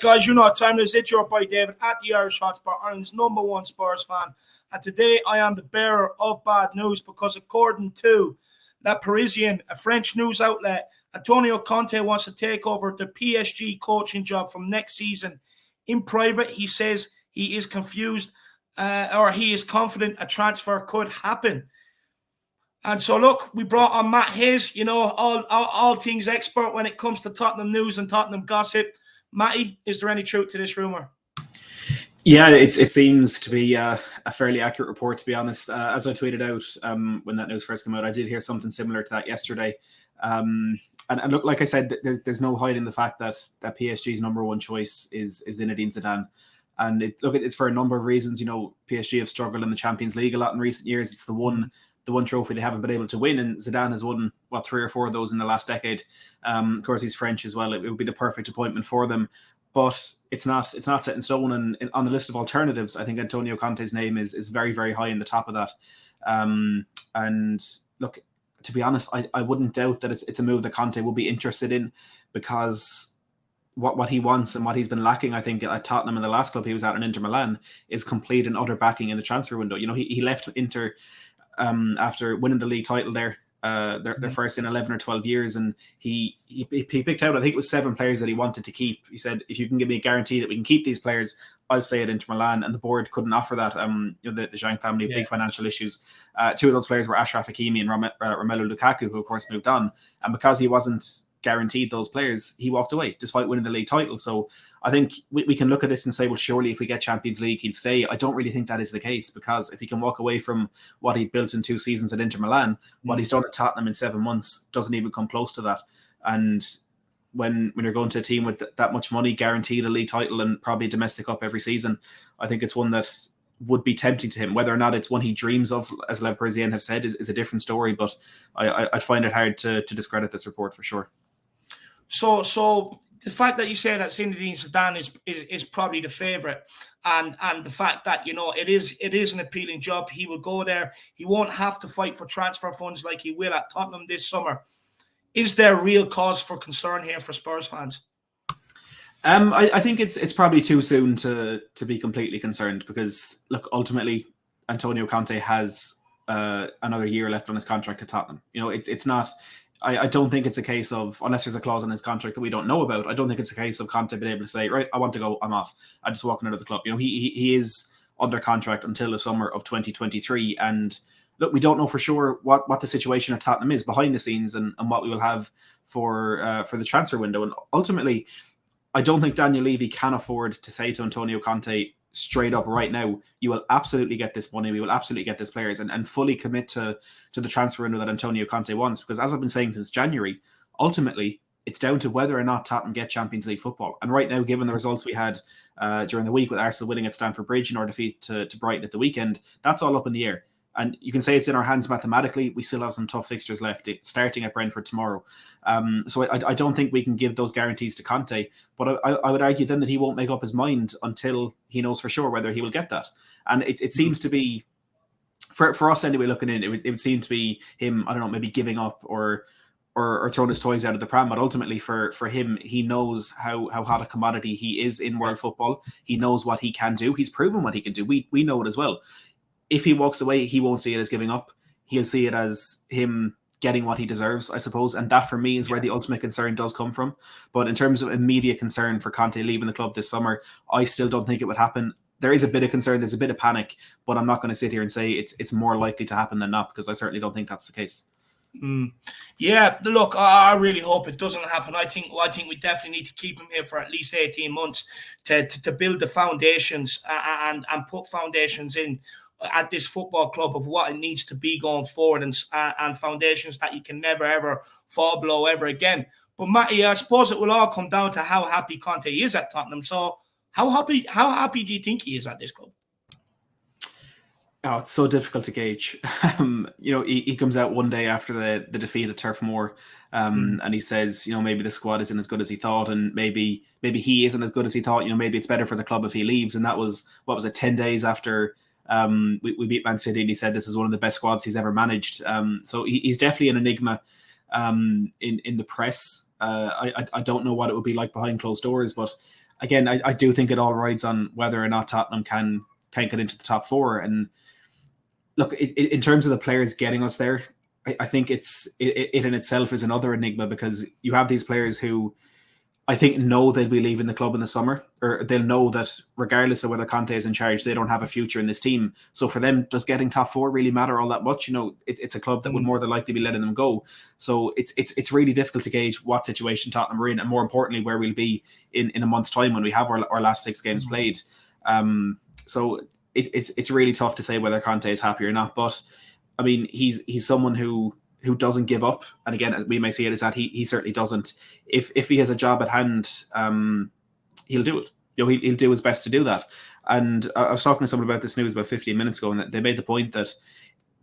guys, you know what time it is. It's your boy David at the Irish Hotspur, Ireland's #1 Spurs fan. And today I am the bearer of bad news because according to La Parisienne, a French news outlet, Antonio Conte wants to take over the PSG coaching job from next season. In private, he says he is confused or he is confident a transfer could happen. And so, look, we brought on Matt Hayes, you know, all things expert when it comes to Tottenham news and Tottenham gossip. Matty, is there any truth to this rumour? Yeah, it seems to be a fairly accurate report, to be honest. As I tweeted out when that news first came out, I did hear something similar to that yesterday. And look, like I said, there's no hiding the fact that PSG's #1 choice is Zinedine Zidane. And it's for a number of reasons. You know, PSG have struggled in the Champions League a lot in recent years. It's the one trophy they haven't been able to win, and Zidane has won 3 or 4 of those in the last decade. Of course, he's French as well. It would be the perfect appointment for them, but it's not set in stone. And on the list of alternatives, I think Antonio Conte's name is very, very high in the top of that. And look, to be honest, I wouldn't doubt that it's a move that Conte will be interested in, because what he wants and what he's been lacking, I think, at Tottenham and the last club he was at in Inter Milan, is complete and utter backing in the transfer window. You know, he left Inter after winning the league title there, their first in 11 or 12 years, and he picked out, I think it was 7 players that he wanted to keep. He said, if you can give me a guarantee that we can keep these players, I'll stay at Inter Milan, and the board couldn't offer that. You know, the Zhang family have big financial issues. 2 of those players were Achraf Hakimi and Romelu Lukaku, who of course moved on, and because he wasn't guaranteed those players, he walked away despite winning the league title. So I think we can look at this and say, well, surely if we get Champions League, he'll stay. I don't really think that is the case, because if he can walk away from what he built in 2 seasons at Inter Milan, what he's done at Tottenham in 7 months doesn't even come close to that. And when you're going to a team with that much money, guaranteed a league title and probably a domestic cup every season, I think it's one that would be tempting to him. Whether or not it's one he dreams of, as Le Parisien have said, is a different story. But I find it hard to discredit this report for sure. So the fact that you say that Zinedine Zidane is probably the favourite, and the fact that, you know, it is an appealing job. He will go there. He won't have to fight for transfer funds like he will at Tottenham this summer. Is there real cause for concern here for Spurs fans? I think it's probably too soon to be completely concerned, because look, ultimately Antonio Conte has another year left on his contract at Tottenham. You know, it's not. I don't think it's a case of, unless there's a clause in his contract that we don't know about, I don't think it's a case of Conte being able to say, right, I want to go, I'm off, I'm just walking out of the club. You know, he is under contract until the summer of 2023, and look, we don't know for sure what the situation at Tottenham is behind the scenes, and what we will have for the transfer window. And ultimately, I don't think Daniel Levy can afford to say to Antonio Conte straight up right now, you will absolutely get this money, we will absolutely get this players, and fully commit to the transfer window that Antonio Conte wants. Because as I've been saying since January, ultimately it's down to whether or not Tottenham get Champions League football. And right now, given the results we had during the week with Arsenal winning at Stamford Bridge in our defeat to Brighton at the weekend, that's all up in the air. And you can say it's in our hands mathematically. We still have some tough fixtures left, starting at Brentford tomorrow. So I don't think we can give those guarantees to Conte. But I would argue then that he won't make up his mind until he knows for sure whether he will get that. And it seems to be, for us anyway, looking in, it would seem to be him, I don't know, maybe giving up or throwing his toys out of the pram. But ultimately for him, he knows how hot a commodity he is in world football. He knows what he can do. He's proven what he can do. We know it as well. If he walks away, he won't see it as giving up. He'll see it as him getting what he deserves, I suppose. And that, for me, is where the ultimate concern does come from. But in terms of immediate concern for Conte leaving the club this summer, I still don't think it would happen. There is a bit of concern, there's a bit of panic, but I'm not going to sit here and say it's more likely to happen than not, because I certainly don't think that's the case. Yeah, look, I really hope it doesn't happen. I think we definitely need to keep him here for at least 18 months to build the foundations and put foundations in at this football club of what it needs to be going forward, and foundations that you can never ever fall below ever again. But Matty, I suppose it will all come down to how happy Conte is at Tottenham. So how happy do you think he is at this club? Oh, it's so difficult to gauge. You know, he comes out one day after the defeat at Turf Moor, and he says, you know, maybe the squad isn't as good as he thought, and maybe he isn't as good as he thought. You know, maybe it's better for the club if he leaves. And that was, 10 days after we beat Man City, and he said this is one of the best squads he's ever managed. So he's definitely an enigma in the press. I don't know what it would be like behind closed doors, but again, I do think it all rides on whether or not Tottenham can get into the top four. And look, in terms of the players getting us there, I think it in itself is another enigma, because you have these players who I think know they'll be leaving the club in the summer, or they'll know that regardless of whether Conte is in charge, they don't have a future in this team. So for them, does getting top four really matter all that much? It's a club that would more than likely be letting them go. So it's really difficult to gauge what situation Tottenham are in, and more importantly, where we'll be in a month's time when we have our last 6 games played. So it's really tough to say whether Conte is happy or not. But I mean, he's someone who doesn't give up, and again, we may see it as that he certainly doesn't. If he has a job at hand, he'll do it. He'll do his best to do that. And I was talking to someone about this news about 15 minutes ago, and they made the point that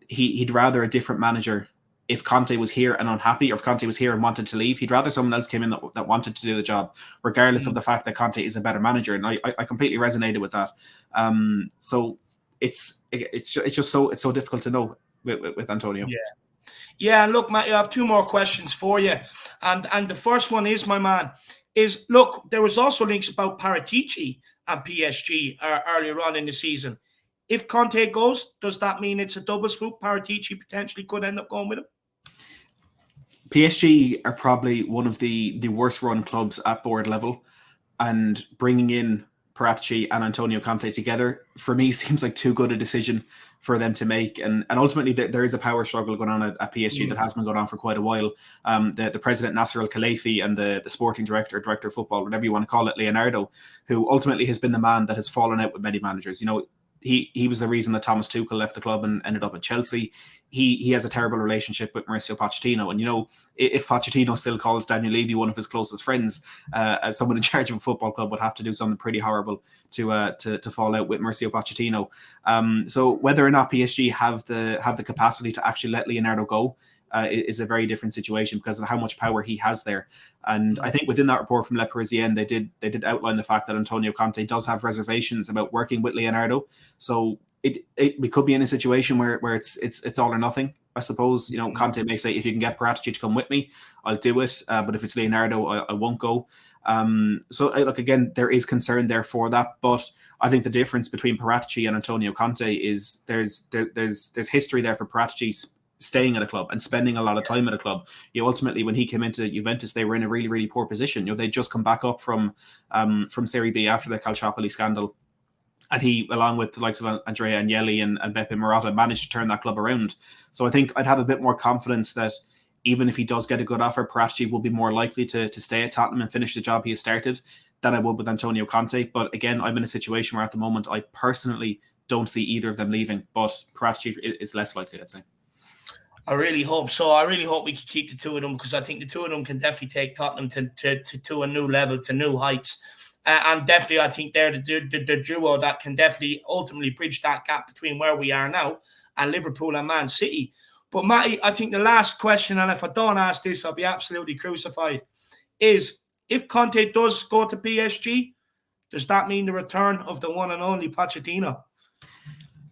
he'd rather a different manager if Conte was here and unhappy, or if Conte was here and wanted to leave. He'd rather someone else came in that wanted to do the job, regardless of the fact that Conte is a better manager. And I completely resonated with that. So it's so difficult to know with Antonio. Yeah, and look, Matt, I have 2 more questions for you. And the first one is, my man, look, there was also links about Paratici and PSG earlier on in the season. If Conte goes, does that mean it's a double swoop? Paratici potentially could end up going with him? PSG are probably one of the worst run clubs at board level, and bringing in Paratici and Antonio Conte together, for me, seems like too good a decision for them to make. And ultimately, there is a power struggle going on at PSG that has been going on for quite a while. The president, Nasser Al-Khelaifi, and the sporting director of football, whatever you want to call it, Leonardo, who ultimately has been the man that has fallen out with many managers. He was the reason that Thomas Tuchel left the club and ended up at Chelsea. He has a terrible relationship with Mauricio Pochettino. And, if Pochettino still calls Daniel Levy one of his closest friends, as someone in charge of a football club would have to do something pretty horrible to fall out with Mauricio Pochettino. So whether or not PSG have the capacity to actually let Leonardo go is a very different situation, because of how much power he has there. And I think within that report from Le Parisien, they did outline the fact that Antonio Conte does have reservations about working with Leonardo. So we could be in a situation where it's all or nothing. I suppose, Conte may say, if you can get Paratici to come with me, I'll do it. But if it's Leonardo, I won't go. So look, again, there is concern there for that. But I think the difference between Paratici and Antonio Conte is there's history there for Paratici staying at a club and spending a lot of time at a club. Ultimately, when he came into Juventus, they were in a really, really poor position. They'd just come back up from Serie B after the Calciopoli scandal. And he, along with the likes of Andrea Agnelli and Beppe Marotta, managed to turn that club around. So I think I'd have a bit more confidence that even if he does get a good offer, Paratici will be more likely to stay at Tottenham and finish the job he has started than I would with Antonio Conte. But again, I'm in a situation where at the moment I personally don't see either of them leaving, but Paratici is less likely, I'd say. I really hope so. I really hope we can keep the 2 of them, because I think the 2 of them can definitely take Tottenham to a new level, to new heights. And definitely, I think they're the duo that can definitely ultimately bridge that gap between where we are now and Liverpool and Man City. But Matty, I think the last question, and if I don't ask this, I'll be absolutely crucified, is if Conte does go to PSG, does that mean the return of the one and only Pochettino?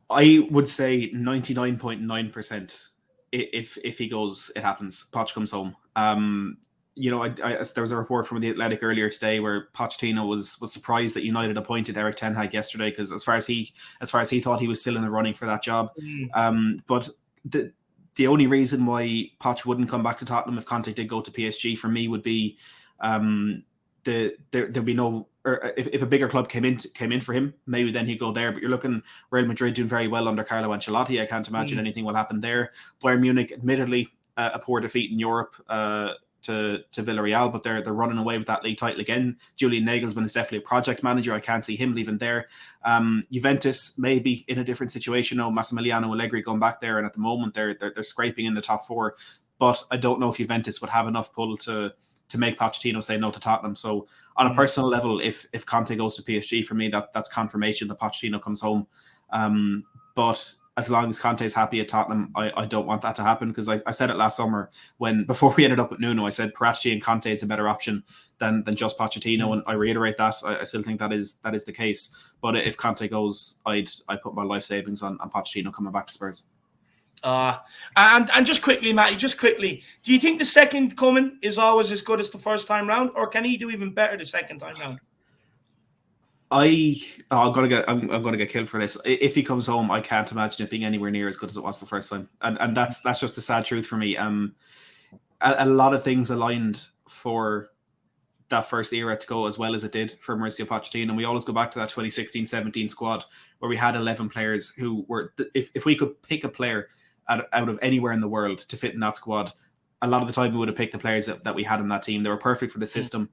I would say 99.9%. If he goes, it happens. Poch comes home. There was a report from The Athletic earlier today where Pochettino was surprised that United appointed Erik ten Hag yesterday, because as far as he thought, he was still in the running for that job. But the only reason why Poch wouldn't come back to Tottenham if Conte did go to PSG, for me, would be there'd be no, or if a bigger club came in for him, maybe then he'd go there. But you're looking Real Madrid doing very well under Carlo Ancelotti. I can't imagine anything will happen there. Bayern Munich, admittedly, a poor defeat in Europe to Villarreal, but they're running away with that league title again. Julian Nagelsmann is definitely a project manager. I can't see him leaving there. Juventus may be in a different situation. Massimiliano Allegri going back there, and at the moment they're scraping in the top 4. But I don't know if Juventus would have enough pull to make Pochettino say no to Tottenham. So on a personal level, if Conte goes to PSG, for me, that's confirmation that Pochettino comes home. But as long as Conte is happy at Tottenham, I don't want that to happen, because I said it last summer before we ended up with Nuno. I said Paratici and Conte is a better option than just Pochettino, and I reiterate that. I still think that is the case. But if Conte goes, I'd put my life savings on Pochettino coming back to Spurs. And just quickly, Matty, do you think the second coming is always as good as the first time round, or can he do even better the second time round? I'm gonna get killed for this. If he comes home, I can't imagine it being anywhere near as good as it was the first time, and that's just the sad truth for me. A lot of things aligned for that first era to go as well as it did for Mauricio Pochettino, and we always go back to that 2016-17 squad where we had 11 players who were, if we could pick a player out of anywhere in the world to fit in that squad, a lot of the time we would have picked the players that we had in that team. They were perfect for the system.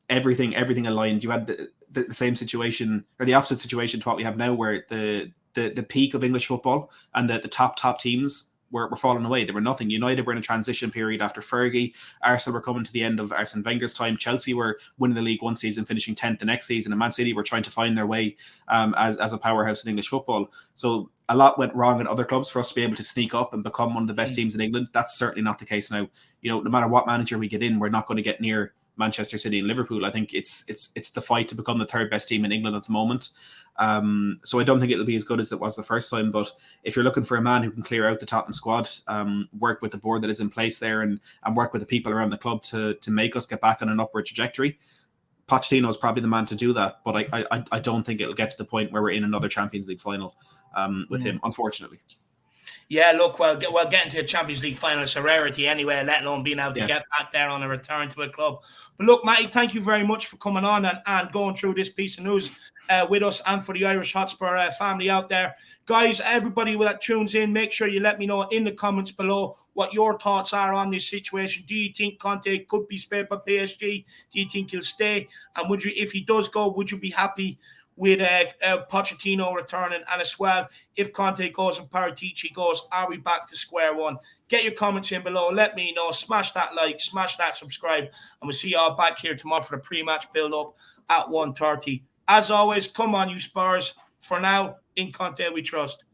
Everything aligned. You had the same situation, or the opposite situation to what we have now, where the peak of English football and the top teams were falling away. They were nothing. United were in a transition period after Fergie. Arsenal were coming to the end of Arsene Wenger's time. Chelsea were winning the league one season, finishing 10th the next season, and Man City were trying to find their way as a powerhouse in English football. So a lot went wrong in other clubs for us to be able to sneak up and become one of the best teams in England. That's certainly not the case now. No matter what manager we get in, we're not going to get near Manchester City and Liverpool. I think it's the fight to become the third best team in England at the moment. So I don't think it'll be as good as it was the first time. But if you're looking for a man who can clear out the Tottenham squad, work with the board that is in place there, and work with the people around the club to make us get back on an upward trajectory, Pochettino is probably the man to do that. But I don't think it'll get to the point where we're in another Champions League final with him, unfortunately. Yeah, look, well, getting to a Champions League final is a rarity anyway, let alone being able to get back there on a return to a club. But look, Matty, thank you very much for coming on and going through this piece of news with us, and for the Irish Hotspur family out there. Guys, everybody that tunes in, make sure you let me know in the comments below what your thoughts are on this situation. Do you think Conte could be spared by PSG? Do you think he'll stay? And would you, if he does go, would you be happy with Pochettino returning? And as well, if Conte goes and Paratici goes, are we back to square one? Get your comments in below. Let me know. Smash that like, smash that subscribe. And we'll see you all back here tomorrow for the pre-match build-up at 1:30. As always, come on, you Spurs. For now, in Conte we trust.